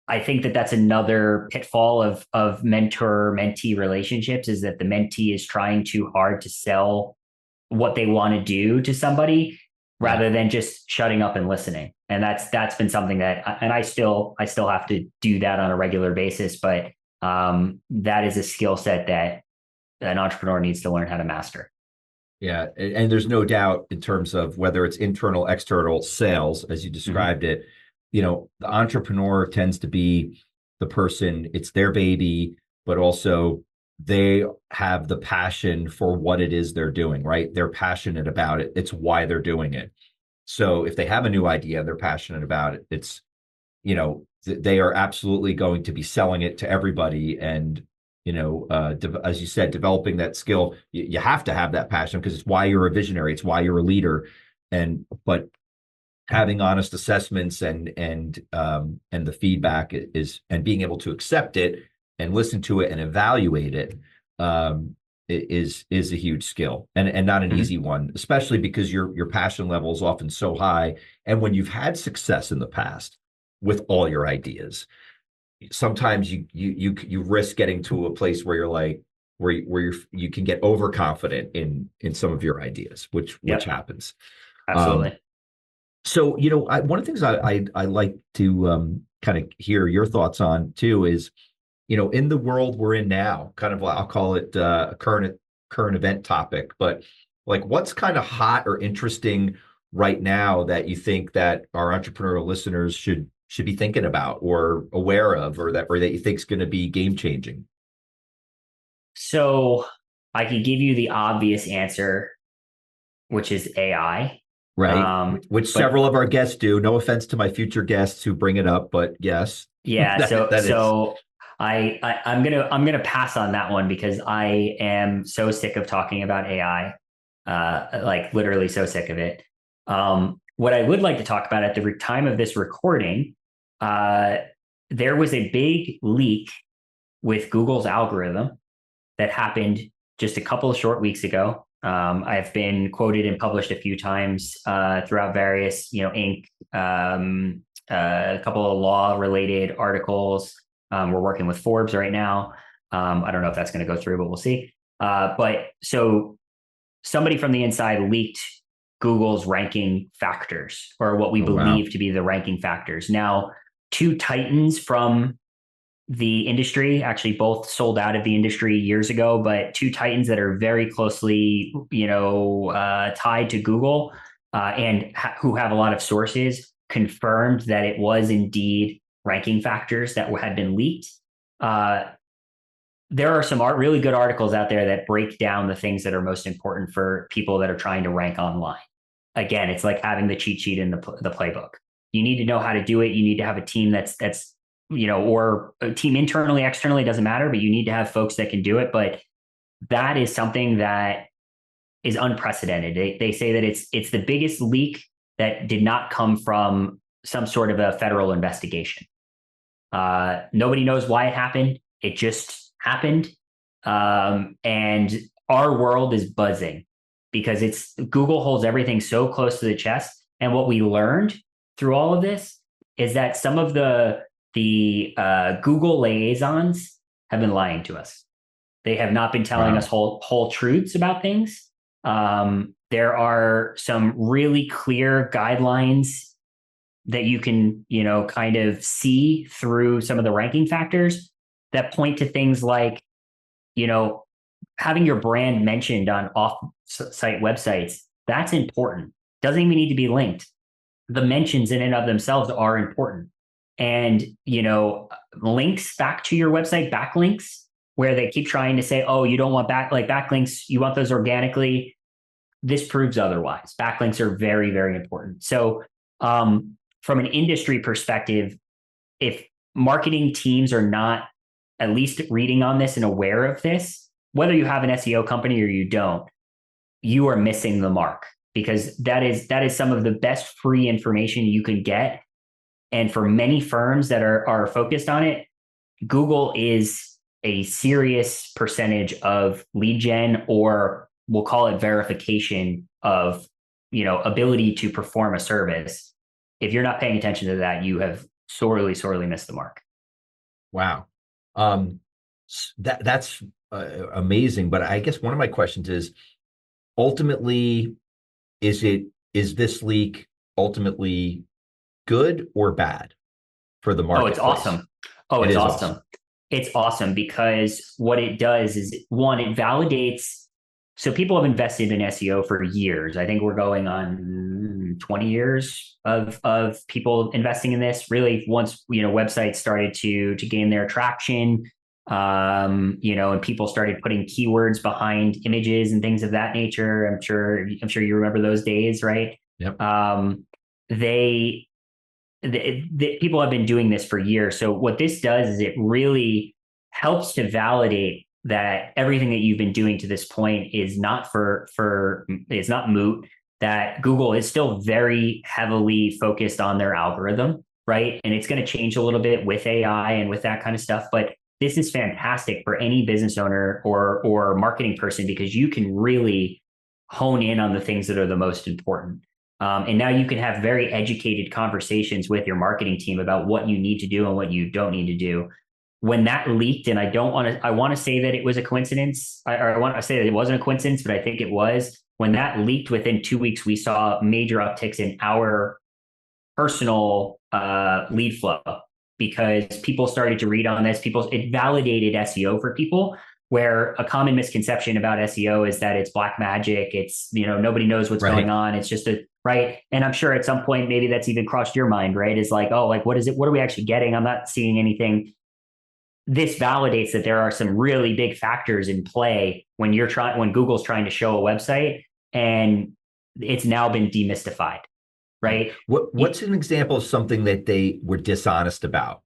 I think that that's another pitfall of mentor-mentee relationships, is that the mentee is trying too hard to sell what they want to do to somebody, rather than just shutting up and listening. And that's been something that, and I still have to do that on a regular basis, but that is a skill set that an entrepreneur needs to learn how to master. Yeah. And there's no doubt, in terms of whether it's internal, external sales, as you described it, the entrepreneur tends to be the person, it's their baby, but also they have the passion for what it is they're doing, right? They're passionate about it. It's why they're doing it. So if they have a new idea, they're passionate about it. It's, they are absolutely going to be selling it to everybody. And, as you said, developing that skill, you have to have that passion, because it's why you're a visionary. It's why you're a leader. But having honest assessments and the feedback and being able to accept it and listen to it and evaluate it is a huge skill, and not an easy one, especially because your passion level is often so high. And when you've had success in the past with all your ideas, sometimes you risk getting to a place where you're like, you can get overconfident in some of your ideas, which happens. Absolutely. So, one of the things I like to kind of hear your thoughts on too is, in the world we're in now, kind of, I'll call it a current event topic, but like, what's kind of hot or interesting right now that you think that our entrepreneurial listeners should be thinking about or aware of, or that you think is going to be game changing? So I could give you the obvious answer, which is AI. Right. Which several of our guests do. No offense to my future guests who bring it up, but yes. Yeah. I'm gonna pass on that one, because I am so sick of talking about AI, like literally so sick of it. What I would like to talk about at the time of this recording, there was a big leak with Google's algorithm that happened just a couple of short weeks ago. I've been quoted and published a few times throughout various, Inc., a couple of law-related articles. We're working with Forbes right now. I don't know if that's going to go through, but we'll see. But so somebody from the inside leaked Google's ranking factors, or what we believe to be the ranking factors. Now, two titans from the industry, actually both sold out of the industry years ago, but two titans that are very closely, tied to Google, and who have a lot of sources, confirmed that it was indeed ranking factors that had been leaked. there are some really good articles out there that break down the things that are most important for people that are trying to rank online. Again, it's like having the cheat sheet in the playbook. You need to know how to do it. You need to have a team that's or a team internally, externally, doesn't matter, but you need to have folks that can do it. But that is something that is unprecedented. They say that it's the biggest leak that did not come from some sort of a federal investigation. Nobody knows why it happened. It just happened. And our world is buzzing because Google holds everything so close to the chest. And what we learned through all of this is that some of the Google liaisons have been lying to us. They have not been telling us whole truths about things. There are some really clear guidelines that you can, kind of see through some of the ranking factors that point to things like, having your brand mentioned on off-site websites. That's important. Doesn't even need to be linked. The mentions in and of themselves are important. And, links back to your website, backlinks, where they keep trying to say, oh, you don't want backlinks, you want those organically. This proves otherwise. Backlinks are very, very important. So from an industry perspective, if marketing teams are not at least reading on this and aware of this, whether you have an SEO company or you don't, you are missing the mark, because that is some of the best free information you can get. And for many firms that are focused on it, Google is a serious percentage of lead gen, or we'll call it verification of, ability to perform a service. If you're not paying attention to that, you have sorely, sorely missed the mark. Wow. That's amazing. But I guess one of my questions is, ultimately, is this leak ultimately good or bad for the marketplace? Oh, it's awesome. Oh, it's awesome. It's awesome because what it does is, one, it validates. So people have invested in SEO for years. I think we're going on 20 years of people investing in this. Really, once websites started to gain their traction, and people started putting keywords behind images and things of that nature. I'm sure you remember those days, right? Yep. People have been doing this for years. So what this does is it really helps to validate that everything that you've been doing to this point is not is not moot, that Google is still very heavily focused on their algorithm, right? And it's going to change a little bit with AI and with that kind of stuff. But this is fantastic for any business owner or marketing person, because you can really hone in on the things that are the most important. And now you can have very educated conversations with your marketing team about what you need to do and what you don't need to do. When that leaked, and I want to say that it was a coincidence, or I want to say that it wasn't a coincidence, but I think it was. When that leaked, within 2 weeks, we saw major upticks in our personal lead flow, because people started to read on this. It validated SEO for people, where a common misconception about SEO is that it's black magic. It's, nobody knows what's going on. It's just right. And I'm sure at some point, maybe that's even crossed your mind, right? Is like, oh, like, what is it? What are we actually getting? I'm not seeing anything. This validates that there are some really big factors in play when Google's trying to show a website, and it's now been demystified, right? What's an example of something that they were dishonest about?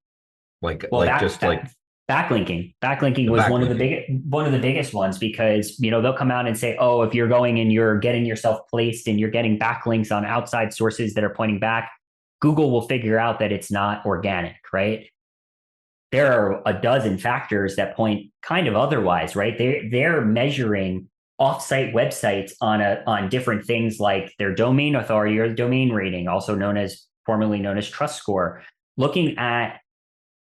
Backlinking. Backlinking was one of the biggest ones, because they'll come out and say, oh, if you're going and you're getting yourself placed and you're getting backlinks on outside sources that are pointing back, Google will figure out that it's not organic, right? There are a dozen factors that point kind of otherwise, right? They're measuring offsite websites on different things like their domain authority or domain rating, also formerly known as trust score, looking at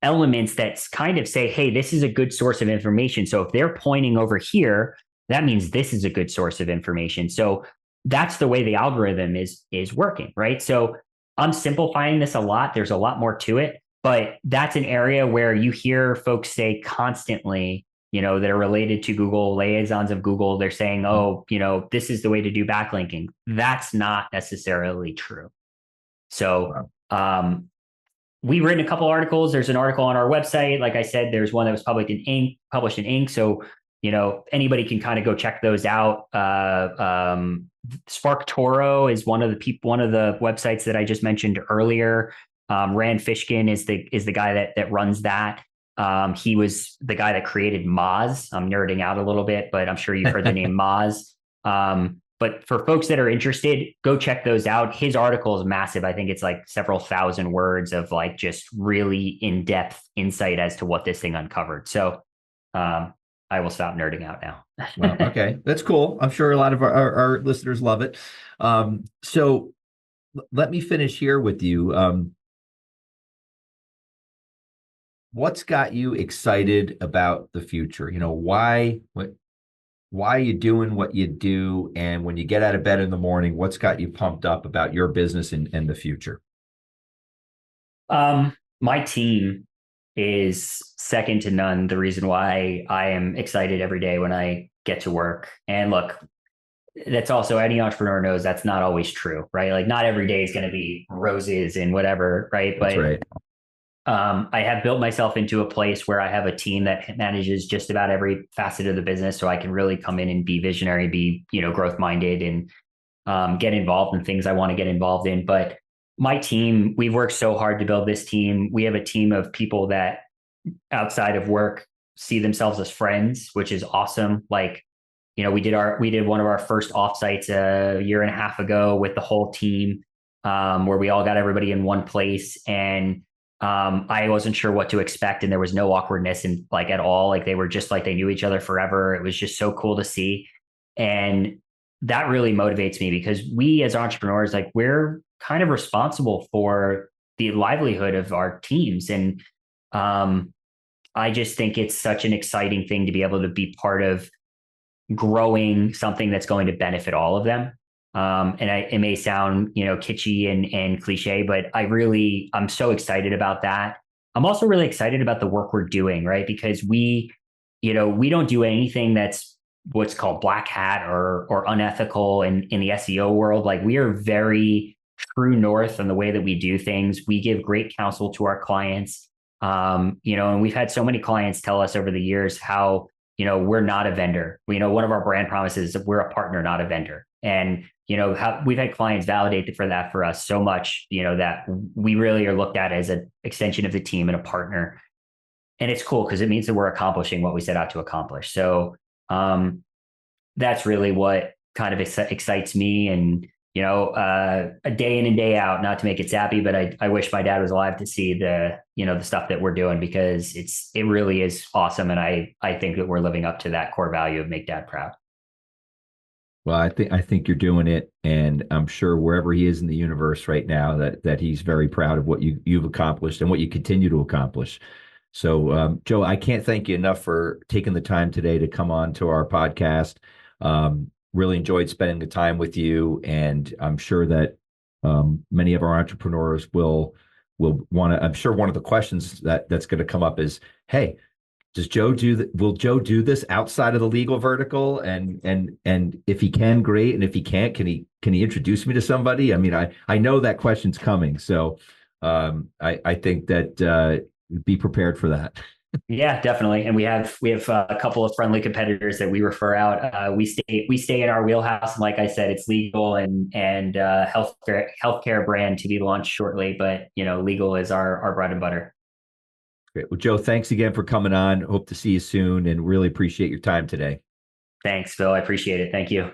elements that kind of say, hey, this is a good source of information. So if they're pointing over here, that means this is a good source of information. So that's the way the algorithm is working, right? So I'm simplifying this a lot. There's a lot more to it. But that's an area where you hear folks say constantly, that are related to Google, liaisons of Google. They're saying, oh, this is the way to do backlinking. That's not necessarily true. So we've written a couple articles. There's an article on our website. Like I said, there's one that was published in ink. So, anybody can kind of go check those out. Spark Toro is one of the websites that I just mentioned earlier. Rand Fishkin is the guy that runs that. He was the guy that created Moz. I'm nerding out a little bit, but I'm sure you've heard the name Moz. But for folks that are interested, go check those out. His article is massive. I think it's like several thousand words of like just really in-depth insight as to what this thing uncovered. So I will stop nerding out now. Well, okay, that's cool. I'm sure a lot of our listeners love it. So let me finish here with you. What's got you excited about the future? Why are you doing what you do? And when you get out of bed in the morning, what's got you pumped up about your business and the future? My team is second to none. The reason why I am excited every day when I get to work. And look, that's also, any entrepreneur knows that's not always true, right? Like not every day is going to be roses and whatever, right? That's right. I have built myself into a place where I have a team that manages just about every facet of the business. So I can really come in and be visionary, be, growth minded, and get involved in things I want to get involved in. But my team, we've worked so hard to build this team. We have a team of people that outside of work see themselves as friends, which is awesome. Like, we did one of our first offsites a year and a half ago with the whole team, where we all got everybody in one place. And I wasn't sure what to expect, and there was no awkwardness and like at all. Like they were just like they knew each other forever. It was just so cool to see. And that really motivates me because we as entrepreneurs, like we're kind of responsible for the livelihood of our teams. And I just think it's such an exciting thing to be able to be part of growing something that's going to benefit all of them. It may sound, kitschy and cliche, but I'm so excited about that. I'm also really excited about the work we're doing, right? Because we don't do anything that's what's called black hat or unethical in the SEO world. Like we are very true north in the way that we do things. We give great counsel to our clients. And we've had so many clients tell us over the years how, we're not a vendor. One of our brand promises is we're a partner, not a vendor. And, we've had clients validate for that for us so much, that we really are looked at as an extension of the team and a partner. And it's cool because it means that we're accomplishing what we set out to accomplish. So that's really what kind of excites me. And, a day in and day out, not to make it sappy, but I wish my dad was alive to see the stuff that we're doing, because it really is awesome. And I think that we're living up to that core value of make dad proud. Well, I think you're doing it, and I'm sure wherever he is in the universe right now, that he's very proud of what you've accomplished and what you continue to accomplish. So, Joe, I can't thank you enough for taking the time today to come on to our podcast. Really enjoyed spending the time with you, and I'm sure that many of our entrepreneurs will want to. I'm sure one of the questions that's going to come up is, "Hey, will Joe do this outside of the legal vertical? And if he can, great. And if he can't, can he introduce me to somebody?" I mean, I know that question's coming, so I think that be prepared for that. Yeah, definitely. And we have a couple of friendly competitors that we refer out. We stay in our wheelhouse. And like I said, it's legal and healthcare brand to be launched shortly, but legal is our bread and butter. Great. Well, Joe, thanks again for coming on. Hope to see you soon and really appreciate your time today. Thanks, Phil. I appreciate it. Thank you.